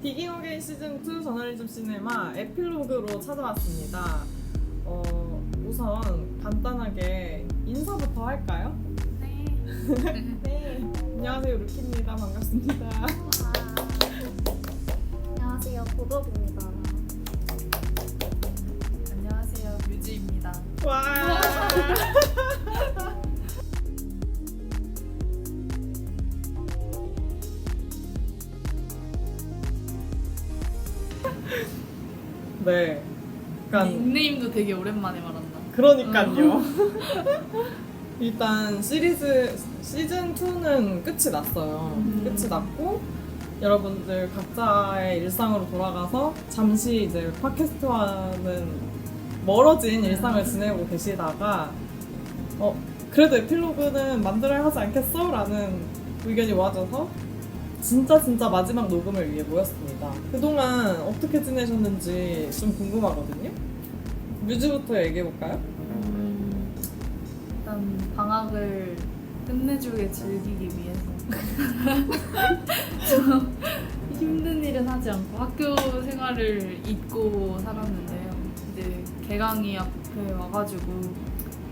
디깅 어게인 시즌2 저널리즘 시네마 에필로그로 찾아왔습니다. 우선 간단하게 인사부터 할까요? 네. 네. 안녕하세요, 루키입니다. 반갑습니다. 안녕하세요, 보덕입니다. 안녕하세요, 뮤지입니다. 와. 네. 약간 닉네임도 되게 오랜만에 말한다. 그러니까요. 일단 시즌 2는 끝이 났어요. 끝이 났고 여러분들 각자의 일상으로 돌아가서 잠시 이제 팟캐스트와는 멀어진 일상을 지내고 계시다가 그래도 에필로그는 만들어야 하지 않겠어? 라는 의견이 모아져서 진짜 마지막 녹음을 위해 모였습니다. 그동안 어떻게 지내셨는지 좀 궁금하거든요. 뮤즈부터 얘기해볼까요? 일단 방학을 끝내주게 즐기기 위해서 힘든 일은 하지 않고 학교 생활을 잊고 살았는데요. 이제 개강이 앞에 와가지고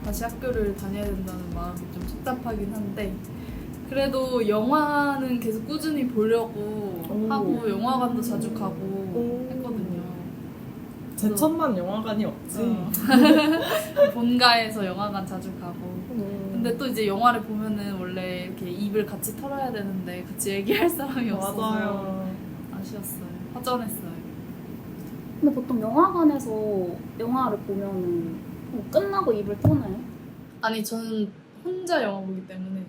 다시 학교를 다녀야 된다는 마음이 좀 섭섭하긴 한데 그래도 영화는 계속 꾸준히 보려고 하고 영화관도 자주 가고 했거든요. 제천만 영화관이 없지. 본가에서 영화관 자주 가고. 근데 또 이제 영화를 보면은 원래 이렇게 입을 같이 털어야 되는데 같이 얘기할 사람이 없어서 맞아요. 아쉬웠어요. 허전했어요. 근데 보통 영화관에서 영화를 보면은 뭐 끝나고 입을 터나요? 아니 저는 혼자 영화 보기 때문에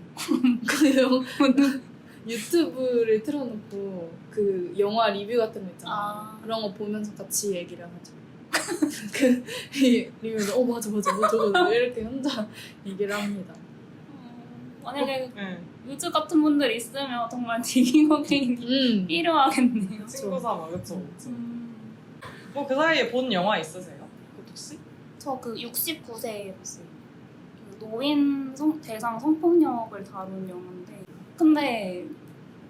그 영화는 유튜브를 틀어놓고 그 영화 리뷰 같은 거 있잖아요. 그런 거 보면서 같이 얘기를 하죠. 그 리뷰에서 맞아 이렇게 혼자 얘기를 합니다. 만약에 네. 유즈 같은 분들 있으면 정말 디깅 어게인이 필요하겠네요. 친구 삼아, 그쵸. 뭐 그 사이에 본 영화 있으세요? 혹시? 저 그 69세에 봤어요. 그 노인 대상 성폭력을 다룬 영화인데 근데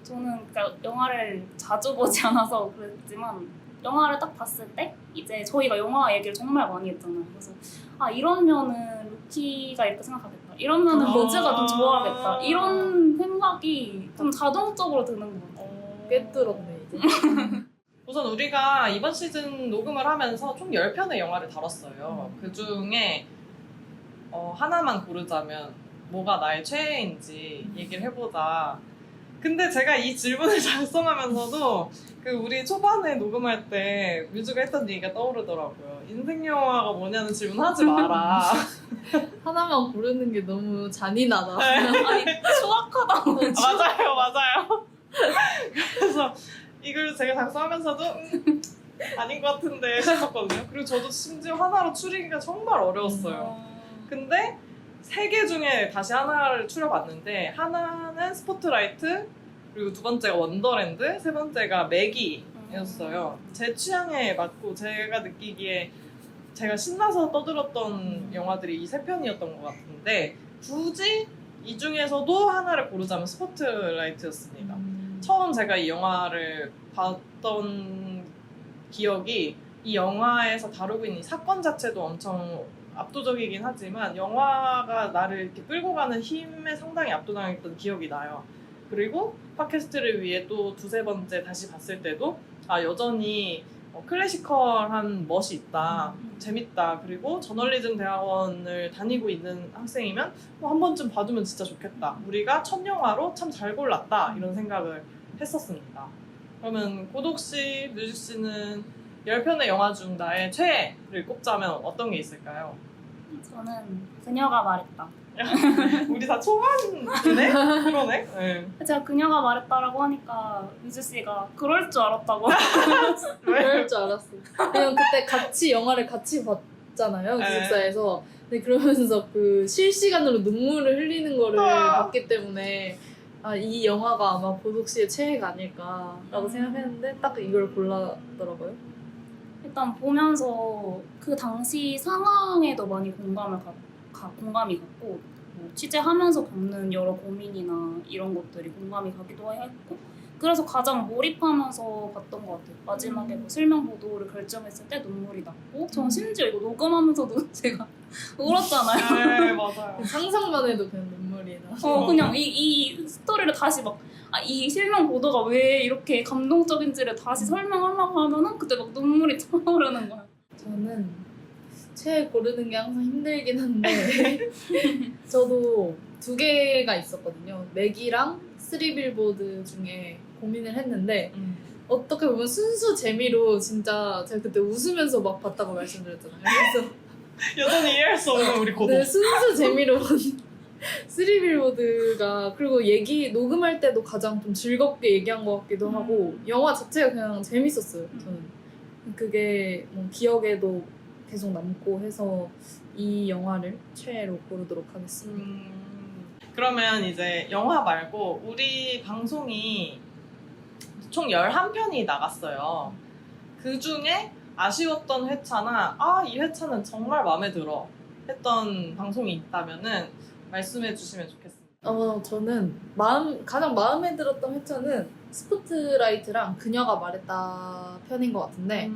저는 그러니까 영화를 자주 보지 않아서 그랬지만 영화를 딱 봤을 때 이제 저희가 영화 얘기를 정말 많이 했잖아요. 그래서 이러면은 루키가 이렇게 생각하겠다. 이러면은 로즈가 좀 좋아하겠다. 이런 생각이 좀 자동적으로 드는 것 같아요. 꿰뚫었네 이제. 우선 우리가 이번 시즌 녹음을 하면서 총 10편의 영화를 다뤘어요. 그 중에 하나만 고르자면 뭐가 나의 최애인지 얘기를 해보자. 근데 제가 이 질문을 작성하면서도 그 우리 초반에 녹음할 때 뮤즈가 했던 얘기가 떠오르더라고요. 인생 영화가 뭐냐는 질문 하지 마라. 하나만 고르는 게 너무 잔인하다. 아니 추악하다고. 맞아요. 그래서 이걸 제가 작성하면서도 아닌 것 같은데 싶었거든요. 그리고 저도 심지어 하나로 추리기가 정말 어려웠어요. 근데 3개 중에 다시 하나를 추려봤는데 하나는 스포트라이트, 그리고 두 번째가 원더랜드, 세 번째가 매기였어요. 제 취향에 맞고 제가 느끼기에 제가 신나서 떠들었던 영화들이 이 3편이었던 것 같은데 굳이 이 중에서도 하나를 고르자면 스포트라이트였습니다. 처음 제가 이 영화를 봤던 기억이 이 영화에서 다루고 있는 이 사건 자체도 엄청 압도적이긴 하지만 영화가 나를 이렇게 끌고 가는 힘에 상당히 압도당했던 기억이 나요. 그리고 팟캐스트를 위해 또 2-3번째 다시 봤을 때도 여전히 클래시컬한 멋이 있다, 재밌다. 그리고 저널리즘 대학원을 다니고 있는 학생이면 한 번쯤 봐두면 진짜 좋겠다. 우리가 첫 영화로 참 잘 골랐다, 이런 생각을 했었습니다. 그러면 고독씨, 뮤직씨는 10편의 영화 중 나의 최애를 꼽자면 어떤 게 있을까요? 저는 그녀가 말했다. 우리 다 초반이네? 그러네? 네. 제가 그녀가 말했다라고 하니까 유즈 씨가 그럴 줄 알았다고. 그럴 줄 알았어. 왜냐면 그때 같이 영화를 같이 봤잖아요, 기숙사에서. 근데 그러면서 그 실시간으로 눈물을 흘리는 거를 봤기 때문에 이 영화가 아마 보독 씨의 최애가 아닐까라고 생각했는데 딱 이걸 골랐더라고요. 일단 보면서 그 당시 상황에도 많이 공감이 갔고 뭐 취재하면서 겪는 여러 고민이나 이런 것들이 공감이 가기도 했고 그래서 가장 몰입하면서 봤던 것 같아요. 마지막에 뭐 실명 보도를 결정했을 때 눈물이 났고 전 심지어 이거 녹음하면서도 제가 울었잖아요. 네, 맞아요. 상상만 해도 그냥 눈물이 나. 그냥 이 스토리를 다시 막 이 실명 보도가 왜 이렇게 감동적인지를 다시 설명하려고 하면은 그때 막 눈물이 차오르는 거야. 저는 최애 고르는 게 항상 힘들긴 한데 저도 2개가 있었거든요. 맥이랑 3빌보드 중에 고민을 했는데 어떻게 보면 순수 재미로 진짜 제가 그때 웃으면서 막 봤다고 말씀드렸잖아요. 그래서 여전히 이해할 수 없는 우리 고독. 네, 순수 재미로 본 3빌보드가 그리고 녹음할 때도 가장 좀 즐겁게 얘기한 것 같기도 하고 영화 자체가 그냥 재밌었어요. 저는 그게 뭐 기억에도 계속 남고 해서 이 영화를 최애로 고르도록 하겠습니다. 그러면 이제 영화 말고 우리 방송이 총 11편이 나갔어요. 그 중에 아쉬웠던 회차나 이 회차는 정말 마음에 들어 했던 방송이 있다면은 말씀해 주시면 좋겠습니다. 저는 가장 마음에 들었던 회차는 스포트라이트랑 그녀가 말했다 편인 것 같은데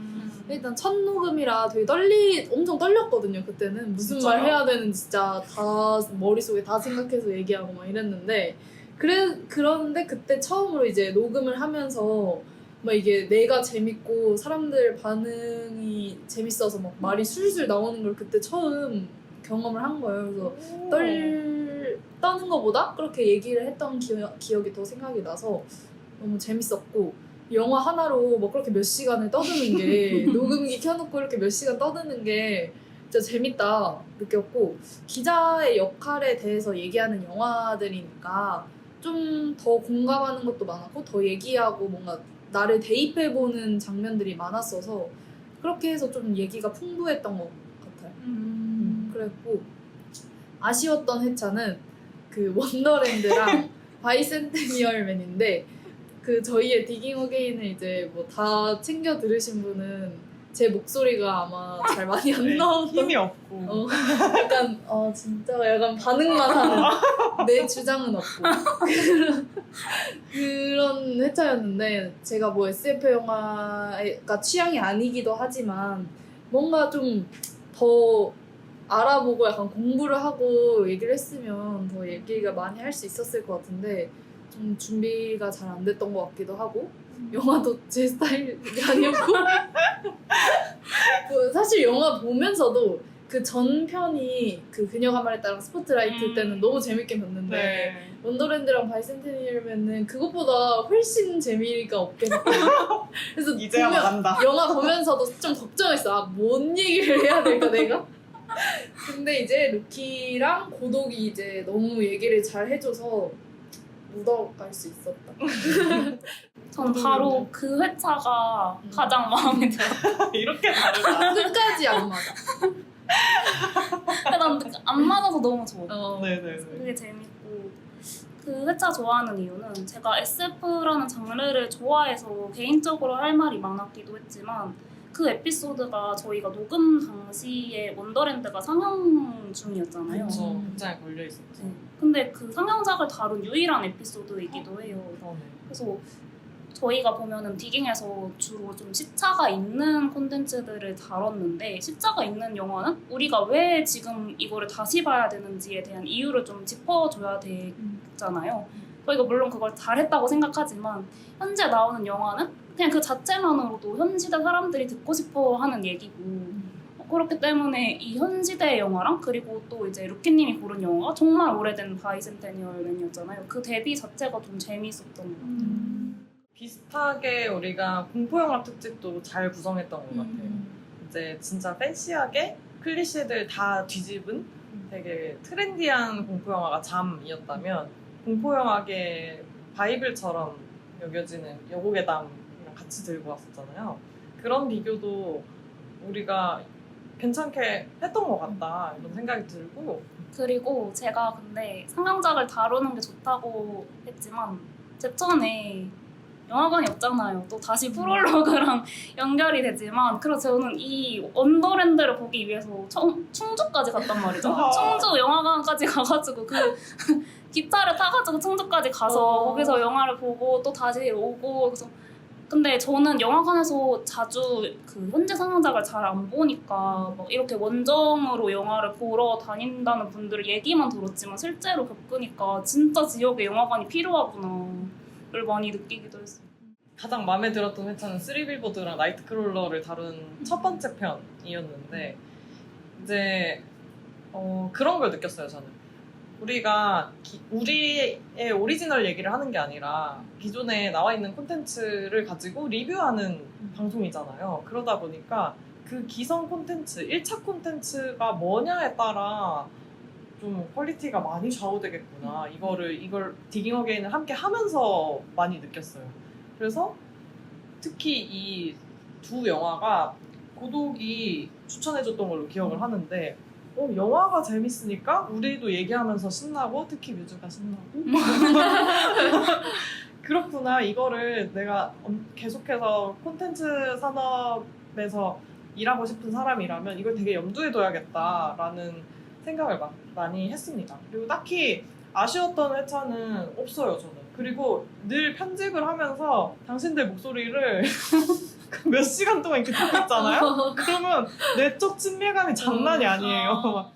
일단 첫 녹음이라 되게 엄청 떨렸거든요. 그때는 무슨 진짜요? 말 해야 되는지 진짜 다 머릿속에 다 생각해서 얘기하고 막 이랬는데 그런데 그때 처음으로 이제 녹음을 하면서 막 이게 내가 재밌고 사람들 반응이 재밌어서 막 말이 술술 나오는 걸 그때 처음 경험을 한 거예요. 그래서 떠는 것보다 그렇게 얘기를 했던 기억이 더 생각이 나서 너무 재밌었고 영화 하나로 뭐 그렇게 몇 시간을 떠드는 게 녹음기 켜놓고 이렇게 몇 시간 떠드는 게 진짜 재밌다 느꼈고 기자의 역할에 대해서 얘기하는 영화들이니까 좀 더 공감하는 것도 많았고 더 얘기하고 뭔가 나를 대입해보는 장면들이 많았어서 그렇게 해서 좀 얘기가 풍부했던 것 같아요. 그랬고 아쉬웠던 회차는 그 원더랜드랑 바이센테니얼맨인데 그 저희의 디깅 어게인을 이제 뭐 다 챙겨 들으신 분은 제 목소리가 아마 잘 많이 안 나오던 힘이 없고 약간 진짜 약간 반응만 하는 내 주장은 없고 그런 회차였는데 제가 뭐 SF 영화가 취향이 아니기도 하지만 뭔가 좀 더 알아보고 약간 공부를 하고 얘기를 했으면 더 얘기가 많이 할 수 있었을 것 같은데 좀 준비가 잘 안 됐던 것 같기도 하고 영화도 제 스타일이 아니었고 사실 영화 보면서도 그 전편이 그 그녀가 말했다랑 스포트라이트 때는 너무 재밌게 봤는데 네. 원더랜드랑 바이센테니얼맨은 그것보다 훨씬 재미가 없게 느껴요. 그래서 이제야 말한다. 영화 보면서도 좀 걱정했어. 뭔 얘기를 해야 될까 내가? 근데 이제 루키랑 고독이 이제 너무 얘기를 잘 해줘서 묻어갈 수 있었다. 전 바로 그 회차가 가장 마음에 들어요. 이렇게 다르다. 끝까지 안 맞아. 난 안 맞아서 너무 좋아. 네네네. 그게 재밌고 그 회차 좋아하는 이유는 제가 SF라는 장르를 좋아해서 개인적으로 할 말이 많았기도 했지만 그 에피소드가 저희가 녹음 당시에 원더랜드가 상영 중이었잖아요. 그쵸. 극장에 걸려 있었죠. 네. 근데 그 상영작을 다룬 유일한 에피소드이기도 해요. 그러네. 그래서 저희가 보면은 디깅에서 주로 좀 시차가 있는 콘텐츠들을 다뤘는데 시차가 있는 영화는 우리가 왜 지금 이거를 다시 봐야 되는지에 대한 이유를 좀 짚어줘야 되잖아요. 저희가 물론 그걸 잘했다고 생각하지만 현재 나오는 영화는 그냥 그 자체만으로도 현 시대 사람들이 듣고 싶어 하는 얘기고 그렇기 때문에 이 현 시대의 영화랑 그리고 또 이제 루키님이 고른 영화가 정말 오래된 바이센테니얼맨이었잖아요. 그 데뷔 자체가 좀 재미있었던 것 같아요. 비슷하게 우리가 공포영화 특집도 잘 구성했던 것 같아요. 이제 진짜 팬시하게 클리셰들 다 뒤집은 되게 트렌디한 공포영화가 잠이었다면 공포영화계 바이블처럼 여겨지는 여고괴담이랑 같이 들고 왔었잖아요. 그런 비교도 우리가 괜찮게 했던 것 같다 이런 생각이 들고 그리고 제가 근데 상영작을 다루는 게 좋다고 했지만 제 전에 영화관이 없잖아요. 또 다시 프롤로그랑 연결이 되지만 그래서 저는 이 원더랜드를 보기 위해서 충주까지 갔단 말이죠. 충주 영화관까지 가가지고 그 기차를 타가지고 충주까지 가서 거기서 영화를 보고 또 다시 오고 그래서 근데 저는 영화관에서 자주 그 현재 상영작을 잘 안 보니까 막 이렇게 원정으로 영화를 보러 다닌다는 분들의 얘기만 들었지만 실제로 겪으니까 진짜 지역에 영화관이 필요하구나를 많이 느끼기도 했어요. 가장 마음에 들었던 회차는 쓰리빌보드랑 나이트크롤러를 다룬 첫 번째 편이었는데 이제 그런 걸 느꼈어요. 저는 우리가 우리의 오리지널 얘기를 하는 게 아니라 기존에 나와 있는 콘텐츠를 가지고 리뷰하는 방송이잖아요. 그러다 보니까 그 기성 콘텐츠, 1차 콘텐츠가 뭐냐에 따라 좀 퀄리티가 많이 좌우되겠구나. 이걸 디깅 어게인을 함께 하면서 많이 느꼈어요. 그래서 특히 이 두 영화가 고독이 추천해줬던 걸로 기억을 하는데 영화가 재밌으니까 우리도 얘기하면서 신나고 특히 뮤즈가 신나고 그렇구나. 이거를 내가 계속해서 콘텐츠 산업에서 일하고 싶은 사람이라면 이걸 되게 염두에 둬야겠다라는 생각을 많이 했습니다. 그리고 딱히 아쉬웠던 회차는 없어요, 저는. 그리고 늘 편집을 하면서 당신들 목소리를 몇 시간 동안 이렇게 듣고 있잖아요? 그러면 내적 친밀감이 장난이 아니에요.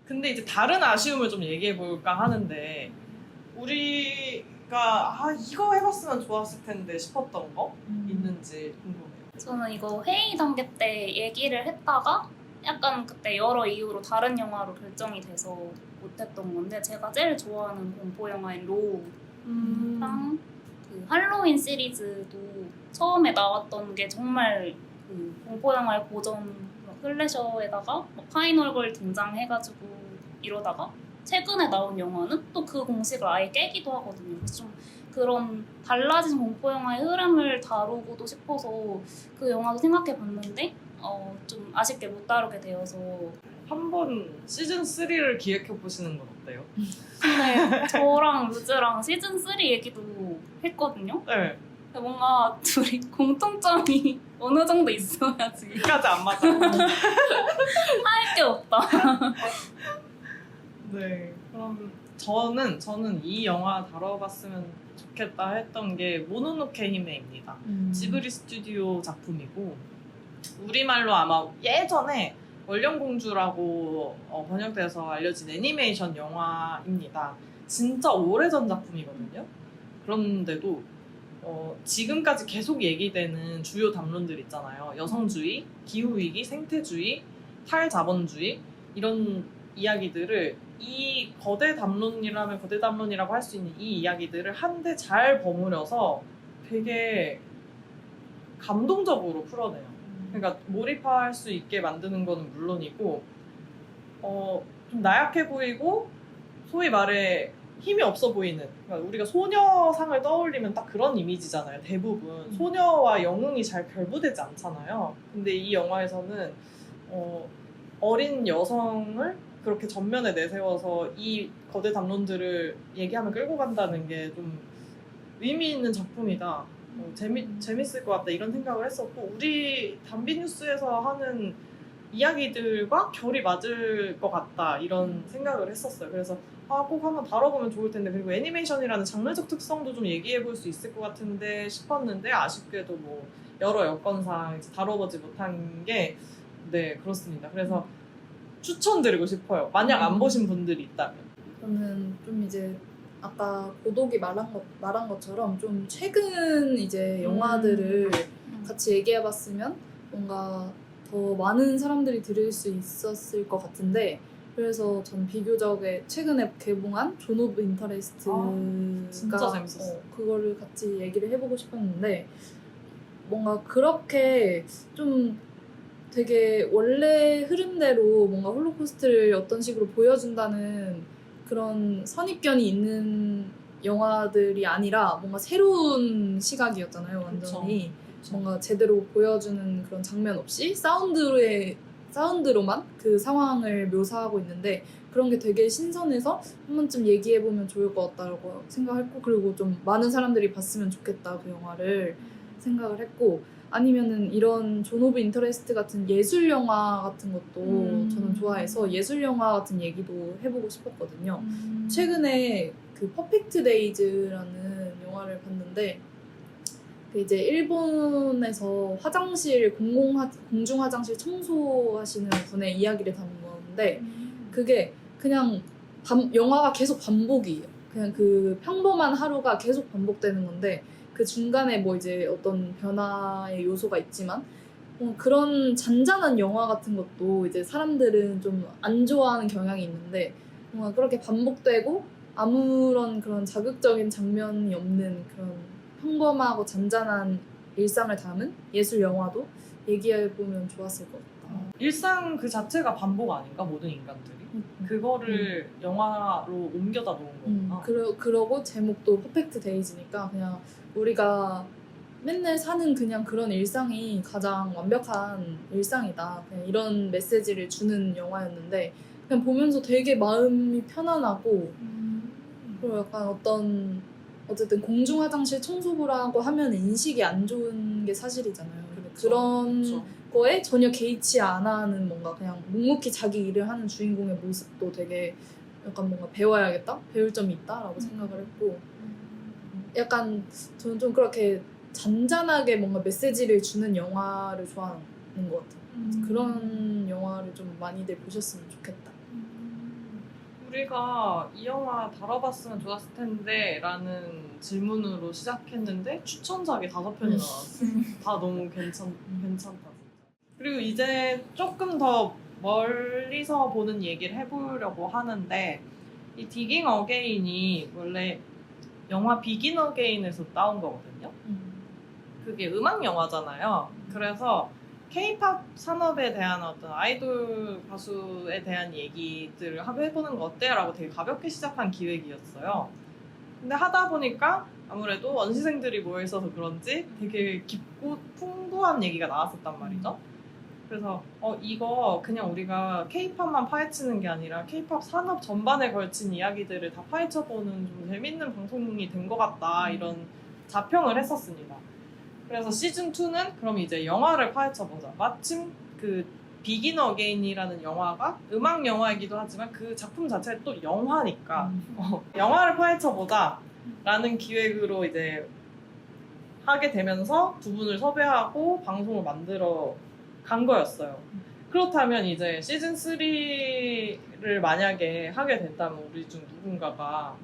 근데 이제 다른 아쉬움을 좀 얘기해볼까 하는데 우리가 이거 해봤으면 좋았을 텐데 싶었던 거 있는지 궁금해요. 저는 이거 회의 단계 때 얘기를 했다가 약간 그때 여러 이유로 다른 영화로 결정이 돼서 못했던 건데 제가 제일 좋아하는 공포 영화인 로우랑 그 할로윈 시리즈도 처음에 나왔던 게 정말 그 공포 영화의 고전 슬래셔에다가 파이널걸 등장해가지고 이러다가 최근에 나온 영화는 또 그 공식을 아예 깨기도 하거든요. 그래서 좀 그런 달라진 공포 영화의 흐름을 다루고도 싶어서 그 영화도 생각해봤는데 좀 아쉽게 못 다루게 되어서 한번 시즌 3를 기획해 보시는 건 어때요? 근데 저랑 루즈랑 시즌 3 얘기도 했거든요. 네. 근데 뭔가 둘이 공통점이 어느 정도 있어야지 여기까지 안 맞아. 할 게 없다. 네. 그럼 저는 이 영화 다뤄봤으면 좋겠다 했던 게 모노노케 히메입니다. 지브리 스튜디오 작품이고 우리말로 아마 예전에 월령공주라고 번역돼서 알려진 애니메이션 영화입니다. 진짜 오래전 작품이거든요. 그런데도 지금까지 계속 얘기되는 주요 담론들 있잖아요. 여성주의, 기후위기, 생태주의, 탈자본주의 이런 이야기들을 이 거대 담론이라면 거대 담론이라고 할 수 있는 이 이야기들을 한데 잘 버무려서 되게 감동적으로 풀어내요. 그러니까 몰입할 수 있게 만드는 거는 물론이고 좀 나약해 보이고 소위 말해 힘이 없어 보이는 그러니까 우리가 소녀상을 떠올리면 딱 그런 이미지잖아요. 대부분 소녀와 영웅이 잘 결부되지 않잖아요. 근데 이 영화에서는 어린 여성을 그렇게 전면에 내세워서 이 거대 담론들을 얘기하면 끌고 간다는 게 좀 의미 있는 작품이다. 재밌을 것 같다 이런 생각을 했었고 우리 담비뉴스에서 하는 이야기들과 결이 맞을 것 같다 이런 생각을 했었어요. 그래서 꼭 한번 다뤄보면 좋을 텐데 그리고 애니메이션이라는 장르적 특성도 좀 얘기해 볼 수 있을 것 같은데 싶었는데 아쉽게도 뭐 여러 여건상 이제 다뤄보지 못한 게 네 그렇습니다. 그래서 추천드리고 싶어요. 만약 안 보신 분들이 있다면. 저는 좀 이제 아까 고독이 말한 것처럼 좀 최근 이제 영화들을 같이 얘기해봤으면 뭔가 더 많은 사람들이 들을 수 있었을 것 같은데 그래서 전 비교적 최근에 개봉한 존 오브 인터레스트가 진짜 재밌었어요. 그거를 같이 얘기를 해보고 싶었는데 뭔가 그렇게 좀 되게 원래 흐름대로 뭔가 홀로코스트를 어떤 식으로 보여준다는 그런 선입견이 있는 영화들이 아니라 뭔가 새로운 시각이었잖아요. 완전히 그쵸. 뭔가 제대로 보여주는 그런 장면 없이 사운드로만 그 상황을 묘사하고 있는데 그런 게 되게 신선해서 한 번쯤 얘기해보면 좋을 것 같다고 생각했고 그리고 좀 많은 사람들이 봤으면 좋겠다 그 영화를 생각을 했고 아니면은 이런 존 오브 인터레스트 같은 예술 영화 같은 것도 저는 좋아해서 예술 영화 같은 얘기도 해보고 싶었거든요. 최근에 그 퍼펙트 데이즈라는 영화를 봤는데 그 이제 일본에서 화장실 공중 화장실 청소하시는 분의 이야기를 담은 건데 그게 그냥 영화가 계속 반복이에요. 그냥 그 평범한 하루가 계속 반복되는 건데 그 중간에 뭐 이제 어떤 변화의 요소가 있지만 그런 잔잔한 영화 같은 것도 이제 사람들은 좀 안 좋아하는 경향이 있는데 뭔가 그렇게 반복되고 아무런 그런 자극적인 장면이 없는 그런 평범하고 잔잔한 일상을 담은 예술 영화도 얘기해보면 좋았을 것 같다. 일상 그 자체가 반복 아닌가? 모든 인간들이? 그거를 영화로 옮겨다 놓은 거구나. 그러고 제목도 퍼펙트 데이즈니까 그냥 우리가 맨날 사는 그냥 그런 일상이 가장 완벽한 일상이다. 그냥 이런 메시지를 주는 영화였는데 그냥 보면서 되게 마음이 편안하고 그리고 약간 어쨌든 공중 화장실 청소부라고 하면 인식이 안 좋은 게 사실이잖아요. 그런 그쵸. 거에 전혀 개의치 안 하는 뭔가 그냥 묵묵히 자기 일을 하는 주인공의 모습도 되게 약간 뭔가 배워야겠다? 배울 점이 있다라고 생각을 했고 약간 저는 좀 그렇게 잔잔하게 뭔가 메시지를 주는 영화를 좋아하는 것 같아요. 그런 영화를 좀 많이들 보셨으면 좋겠다. 우리가 이 영화 다뤄봤으면 좋았을 텐데 라는 질문으로 시작했는데 추천작이 5편이 나왔어. 다 너무 괜찮다 진짜. 그리고 이제 조금 더 멀리서 보는 얘기를 해보려고 하는데 이 디깅 어게인이 원래 영화 비긴 어게인에서 따온 거거든요. 그게 음악 영화잖아요. 그래서 K-팝 산업에 대한 어떤 아이돌 가수에 대한 얘기들을 해보는 거 어때? 라고 되게 가볍게 시작한 기획이었어요. 근데 하다 보니까 아무래도 원시생들이 모여있어서 그런지 되게 깊고 풍부한 얘기가 나왔었단 말이죠. 그래서 이거 그냥 우리가 K-팝만 파헤치는 게 아니라 K-팝 산업 전반에 걸친 이야기들을 다 파헤쳐보는 좀 재밌는 방송이 된 것 같다 이런 자평을 했었습니다. 그래서 시즌2는 그럼 이제 영화를 파헤쳐보자. 마침 그 비긴 어게인이라는 영화가 음악 영화이기도 하지만 그 작품 자체가 또 영화니까 영화를 파헤쳐보자 라는 기획으로 이제 하게 되면서 두 분을 섭외하고 방송을 만들어 간 거였어요. 그렇다면 이제 시즌3를 만약에 하게 된다면 우리 중 누군가가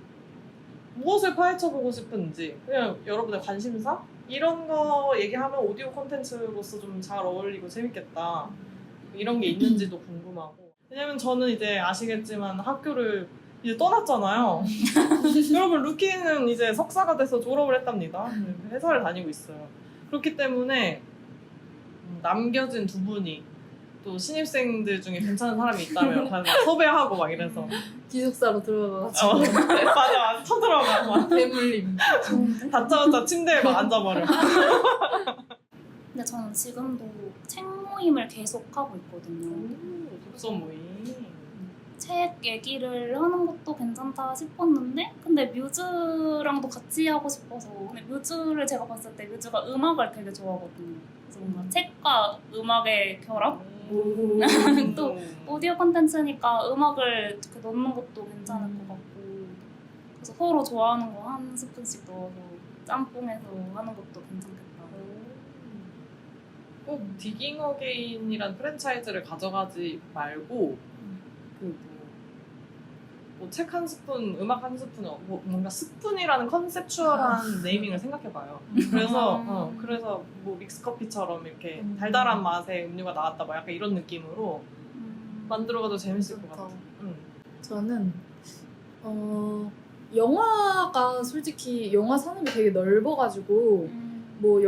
무엇을 파헤쳐보고 싶은지 그냥 여러분의 관심사? 이런 거 얘기하면 오디오 콘텐츠로서 좀 잘 어울리고 재밌겠다. 이런 게 있는지도 궁금하고. 왜냐면 저는 이제 아시겠지만 학교를 이제 떠났잖아요. 여러분 루키는 이제 석사가 돼서 졸업을 했답니다. 회사를 다니고 있어요. 그렇기 때문에 남겨진 두 분이 또 신입생들 중에 괜찮은 사람이 있다면 막 섭외하고 막 이래서 기숙사로 들어가가지고 맞아 쳐들어가 막 대물림. 다짜고짜 침대에 막 앉아버려. 근데 저는 지금도 책 모임을 계속 하고 있거든요. 독서 모임. 책 얘기를 하는 것도 괜찮다 싶었는데 근데 뮤즈랑도 같이 하고 싶어서 근데 뮤즈를 제가 봤을 때 뮤즈가 음악을 되게 좋아하거든요. 그래서 뭔가 책과 음악의 결합? 또 오디오 콘텐츠니까 음악을 이렇게 넣는 것도 괜찮을 것 같고 그래서 서로 좋아하는 거 한 스푼씩 넣어서 짬뽕해서 하는 것도 괜찮겠다. 꼭 디깅 어게인이란 프랜차이즈를 가져가지 말고 뭐 책 한 스푼, 음악 한 스푼, 뭔가 스푼이라는 컨셉추얼한 네이밍을 생각해봐요. 그래서 뭐 믹스커피처럼 이렇게 달달한 맛의 음료가 나왔다, 막 약간 이런 느낌으로 만들어가도 재밌을 것 같아요. 저는 영화가 솔직히 영화 산업이 되게 넓어가지고 뭐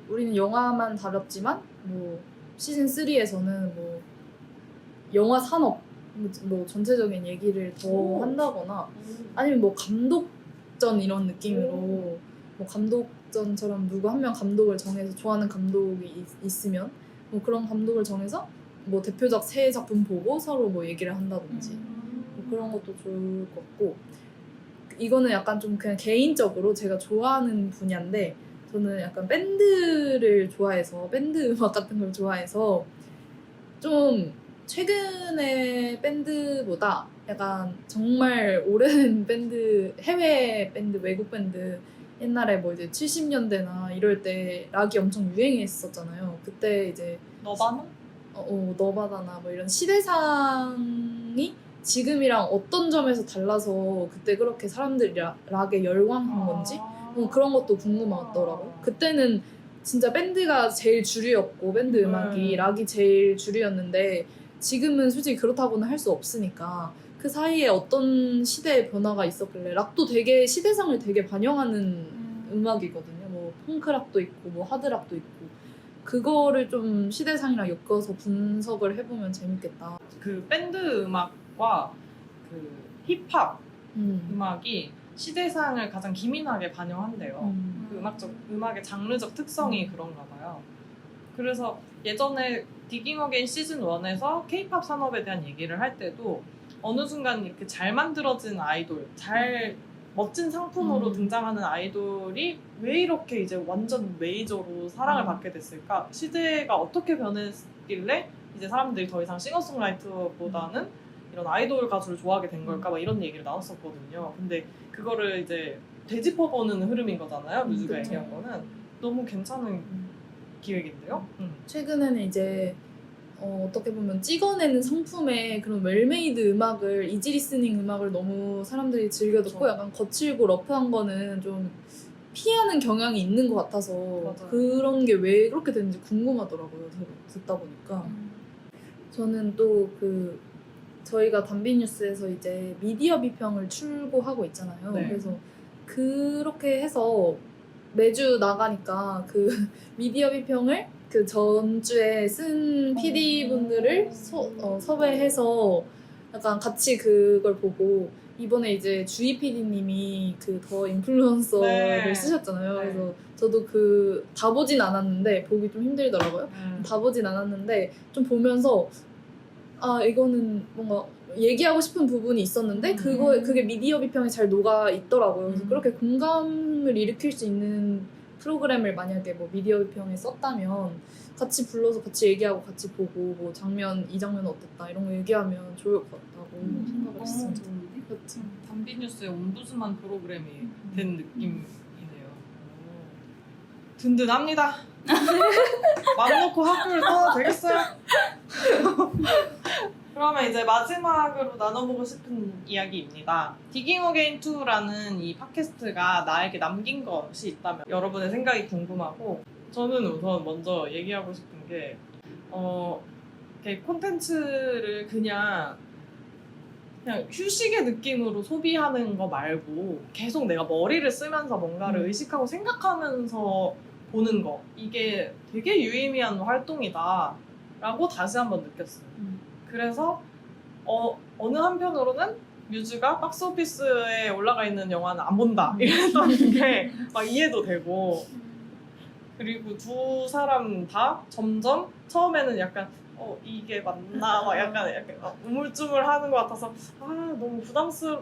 우리는 영화만 다뤘지만 뭐 시즌 3에서는 뭐 영화 산업 뭐 전체적인 얘기를 더 한다거나 아니면 뭐 감독전 이런 느낌으로 뭐 감독전처럼 누구 한 명 감독을 정해서 좋아하는 감독이 있으면 뭐 그런 감독을 정해서 뭐 대표작 새 작품 보고 서로 뭐 얘기를 한다든지 뭐 그런 것도 좋을 것 같고 이거는 약간 좀 그냥 개인적으로 제가 좋아하는 분야인데 저는 약간 밴드를 좋아해서 밴드 음악 같은 걸 좋아해서 좀 최근의 밴드보다 약간 정말 오래된 밴드 해외 밴드 외국 밴드 옛날에 뭐 이제 70년대나 이럴 때 락이 엄청 유행했었잖아요. 그때 이제 너바나? 너바다나 뭐 이런 시대상이 지금이랑 어떤 점에서 달라서 그때 그렇게 사람들이 락에 열광한 건지 그런 것도 궁금하더라고요. 그때는 진짜 밴드가 제일 주류였고 밴드 음악이 락이 제일 주류였는데 지금은 솔직히 그렇다고는 할 수 없으니까 그 사이에 어떤 시대의 변화가 있었길래 락도 되게 시대상을 되게 반영하는 음악이거든요. 뭐 펑크락도 있고 뭐 하드락도 있고 그거를 좀 시대상이랑 엮어서 분석을 해보면 재밌겠다. 그 밴드 음악과 그 힙합 음악이 시대상을 가장 기민하게 반영한대요. 그 음악의 장르적 특성이 그런가 봐요. 그래서 예전에 디깅 어게인 시즌 1에서 K-팝 산업에 대한 얘기를 할 때도 어느 순간 이렇게 잘 만들어진 아이돌, 잘 멋진 상품으로 등장하는 아이돌이 왜 이렇게 이제 완전 메이저로 사랑을 받게 됐을까? 시대가 어떻게 변했길래 이제 사람들이 더 이상 싱어송라이터보다는 이런 아이돌 가수를 좋아하게 된 걸까? 막 이런 얘기를 나눴었거든요. 근데 그거를 이제 되짚어보는 흐름인 거잖아요. 뮤즈가 그쵸. 얘기한 거는. 너무 괜찮은 기획인데요? 최근에는 이제 어떻게 보면 찍어내는 상품의 그런 웰메이드 음악을 이지 리스닝 음악을 너무 사람들이 즐겨 듣고 그쵸. 약간 거칠고 러프한 거는 좀 피하는 경향이 있는 것 같아서 맞아요. 그런 게 왜 그렇게 되는지 궁금하더라고요. 듣다 보니까 저는 또 그 저희가 담비뉴스에서 이제 미디어 비평을 출고하고 있잖아요. 네. 그래서 그렇게 해서 매주 나가니까 그 미디어 비평을 그 전주에 쓴 PD분들을 섭외해서 약간 같이 그걸 보고 이번에 이제 주희 PD님이 그 더 인플루언서를 네. 쓰셨잖아요. 네. 그래서 저도 그 다 보진 않았는데 보기 좀 힘들더라고요. 다 보진 않았는데 좀 보면서 아 이거는 뭔가 얘기하고 싶은 부분이 있었는데 그게 미디어 비평에 잘 녹아 있더라고요. 그래서 그렇게 공감을 일으킬 수 있는 프로그램을 만약에 뭐 미디어 비평에 썼다면 같이 불러서 같이 얘기하고 같이 보고 뭐 이 장면 어땠다 이런 거 얘기하면 좋을 것 같다고 생각을 너무 했어요. 좋은데? 그치? 담비뉴스의 옴부스만 프로그램이 된 느낌이네요. 든든합니다. 맘 놓고 학교를 떠나도 되겠어요? 그러면 이제 마지막으로 나눠보고 싶은 이야기입니다. 디깅 어게인 2라는 이 팟캐스트가 나에게 남긴 것이 있다면 여러분의 생각이 궁금하고 저는 우선 먼저 얘기하고 싶은 게 이렇게 콘텐츠를 그냥 휴식의 느낌으로 소비하는 거 말고 계속 내가 머리를 쓰면서 뭔가를 의식하고 생각하면서 보는 거 이게 되게 유의미한 활동이다 라고 다시 한번 느꼈어요. 그래서 어느 한편으로는 뮤즈가 박스오피스에 올라가 있는 영화는 안 본다 이랬던 게 막 이해도 되고 그리고 두 사람 다 점점 처음에는 약간 이게 맞나 막 약간 우물쭈물하는 것 같아서 너무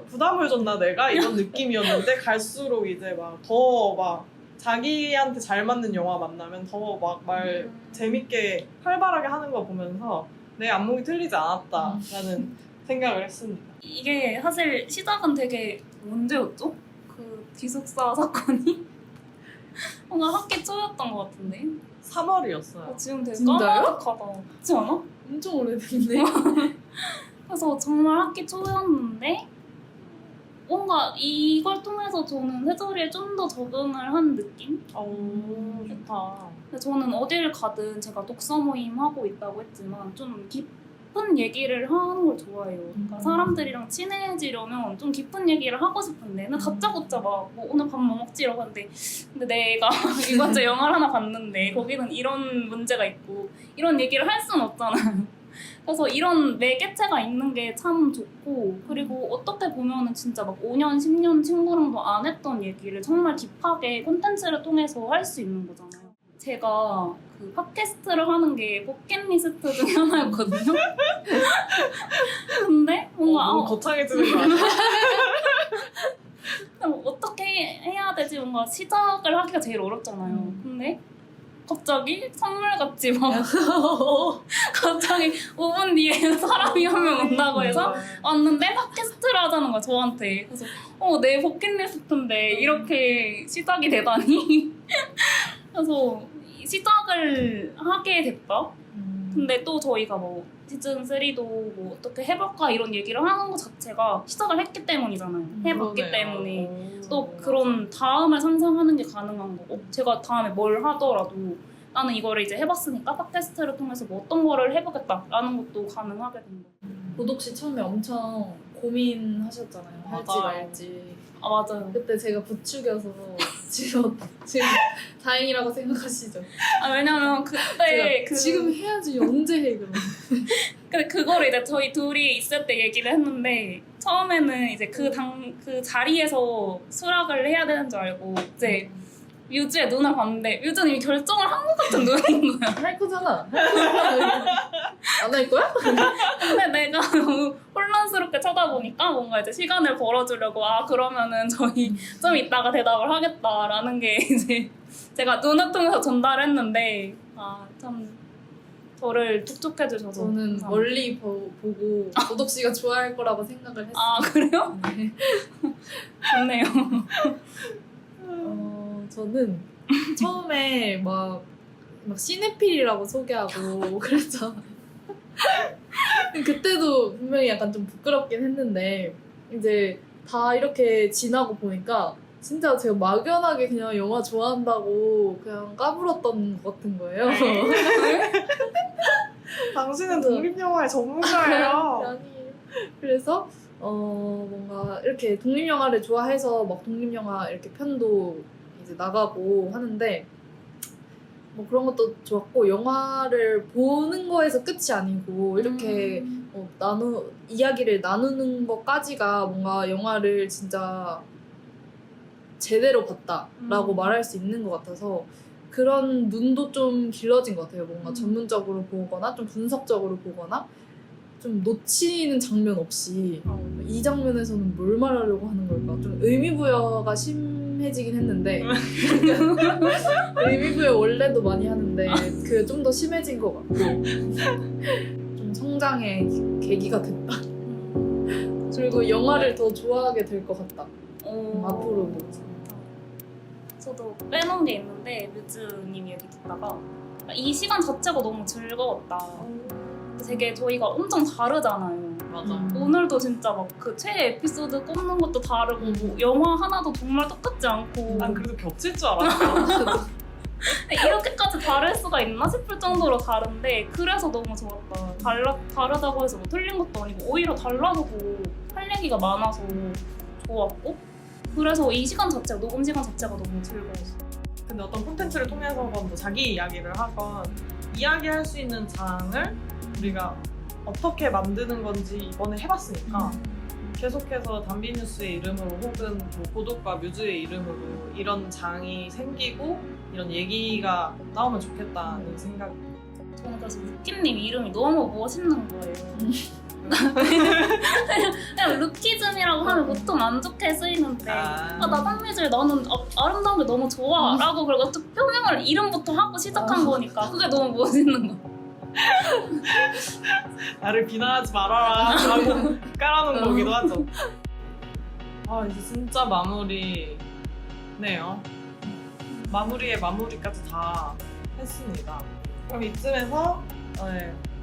부담을 줬나 내가 이런 느낌이었는데 갈수록 이제 더 자기한테 잘 맞는 영화 만나면 더 말 재밌게 활발하게 하는 거 보면서 내 안목이 틀리지 않았다라는 생각을 했습니다. 이게 사실 시작은 되게 언제였죠? 그 기숙사 사건이? 뭔가 학기 초였던 것 같은데? 3월이었어요. 지금 되게 진짜요? 까마득하다. 그렇지 않아? 엄청 오래됐네. 그래서 정말 학기 초였는데 뭔가 이걸 통해서 저는 세조리에 좀 더 적응을 한 느낌? 좋다. 근데 저는 어딜 가든 제가 독서 모임 하고 있다고 했지만 좀 깊은 얘기를 하는 걸 좋아해요. 그러니까 사람들이랑 친해지려면 좀 깊은 얘기를 하고 싶은데 근데 다짜고짜 뭐 오늘 밥 뭐 먹지 이러고 하는데 근데 내가 이번 주에 영화를 하나 봤는데 거기는 이런 문제가 있고 이런 얘기를 할 수는 없잖아요. 그래서 이런 매개체가 있는 게 참 좋고 그리고 어떻게 보면은 진짜 막 5년, 10년 친구랑도 안 했던 얘기를 정말 딥하게 콘텐츠를 통해서 할 수 있는 거잖아요. 제가 그 팟캐스트를 하는 게 버킷리스트 중에 하나였거든요. 근데 뭔가 너무 거창해지는 거 아니야? 어떻게 해야 되지? 뭔가 시작을 하기가 제일 어렵잖아요. 근데 갑자기 선물같이 막 갑자기 5분 뒤에 사람이 한 명 온다고 해서 왔는데 팟캐스트를 하자는 거야 저한테. 그래서 내 버킷리스트인데 이렇게 시작이 되다니. 그래서 시작을 하게 됐다. 근데 또 저희가 뭐 시즌 3도 뭐 어떻게 해볼까 이런 얘기를 하는 것 자체가 시작을 했기 때문이잖아요. 해봤기 그러네요. 때문에 또 그런 다음을 상상하는 게 가능한 거고, 제가 다음에 뭘 하더라도 나는 이거를 이제 해봤으니까 팟캐스트를 통해서 뭐 어떤 거를 해보겠다라는 것도 가능하게 된 거고. 도덕 씨 처음에 엄청 고민하셨잖아요. 할지 맞아요. 말지. 아 맞아요. 그때 제가 부추겨서 지금 다행이라고 생각하시죠? 왜냐면 그때 제가 지금 해야지 언제 해 그럼? 근데 그거를 이제 저희 둘이 있을 때 얘기를 했는데, 처음에는 이제 그 자리에서 수락을 해야 되는 줄 알고 이제 뮤즈의 눈을 봤는데 뮤즈는 이미 결정을 한 것 같은 눈인 거야. 할 거잖아. 안 할 거야? 근데 내가 너무 혼란스럽게 쳐다보니까 뭔가 이제 시간을 벌어주려고 그러면은 저희 좀 이따가 대답을 하겠다라는 게 이제 제가 눈을 통해서 전달했는데 참 저를 툭툭해 주셔서 저는 감사합니다. 멀리 보고 도덕 씨가 좋아할 거라고 생각을 했어요. 그래요? 네. 좋네요. 저는 처음에 막 시네필이라고 소개하고 그랬잖아. 그때도 분명히 약간 좀 부끄럽긴 했는데 이제 다 이렇게 지나고 보니까 진짜 제가 막연하게 그냥 영화 좋아한다고 그냥 까불었던 것 같은 거예요. 당신은 독립영화의 전문가예요. 아니, 그래서 뭔가 이렇게 독립영화를 좋아해서 막 독립영화 이렇게 편도 이제 나가고 하는데 뭐 그런 것도 좋았고, 영화를 보는 거에서 끝이 아니고 이렇게 이야기를 나누는 것까지가 뭔가 영화를 진짜 제대로 봤다라고 말할 수 있는 것 같아서 그런 눈도 좀 길러진 것 같아요. 뭔가 전문적으로 보거나 좀 분석적으로 보거나 좀 놓치는 장면 없이 이 장면에서는 뭘 말하려고 하는 걸까? 좀 의미부여가 심해지긴 했는데 의미부여 원래도 많이 하는데 그게 좀 더 심해진 것 같고 좀 성장의 계기가 됐다. 그리고 영화를 더 좋아하게 될 것 같다. 앞으로도. 저도 빼놓은 게 있는데 뮤즈님 얘기 듣다가 이 시간 자체가 너무 즐거웠다. 되게 저희가 엄청 다르잖아요. 맞아. 오늘도 진짜 막 그 최애 에피소드 꼽는 것도 다르고 뭐 영화 하나도 정말 똑같지 않고 난 그래도 겹칠 줄 알았어. 이렇게까지 다를 수가 있나 싶을 정도로 다른데 그래서 너무 좋았다. 다르다고 해서 뭐 틀린 것도 아니고 오히려 달라서도 할 얘기가 많아서 좋았고, 그래서 이 시간 자체가, 녹음 시간 자체가 너무 즐거웠어. 근데 어떤 콘텐츠를 통해서건 뭐 자기 이야기를 하건 이야기할 수 있는 장을 우리가 어떻게 만드는 건지 이번에 해봤으니까 계속해서 담비뉴스의 이름으로 혹은 뭐 고독과 뮤즈의 이름으로 이런 장이 생기고 이런 얘기가 나오면 좋겠다는 생각이. 저는 그래서 루키님 이름이 너무 멋있는 거예요. 그냥 루키즘이라고 하면 보통 안 좋게 쓰이는데 나단미질 나는 아름다운 게 너무 좋아 라고 그리고 또 표명을 이름부터 하고 시작한 거니까 그게 너무 멋있는 거. 나를 비난하지 말아라 라고 깔아놓은 거기도 하죠. 이제 진짜 마무리네요. 마무리의 마무리까지 다 했습니다. 그럼 이쯤에서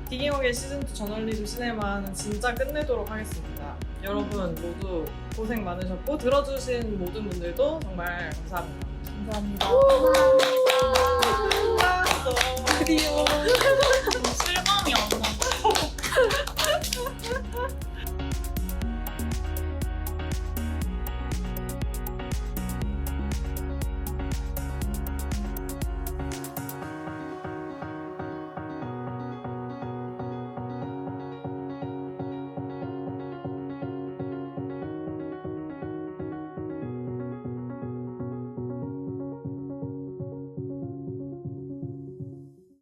디깅어게인 시즌2 저널리즘 시네마는 진짜 끝내도록 하겠습니다. 여러분 모두 고생 많으셨고 들어주신 모든 분들도 정말 감사합니다. 감사합니다. 끝났어. 실감이 안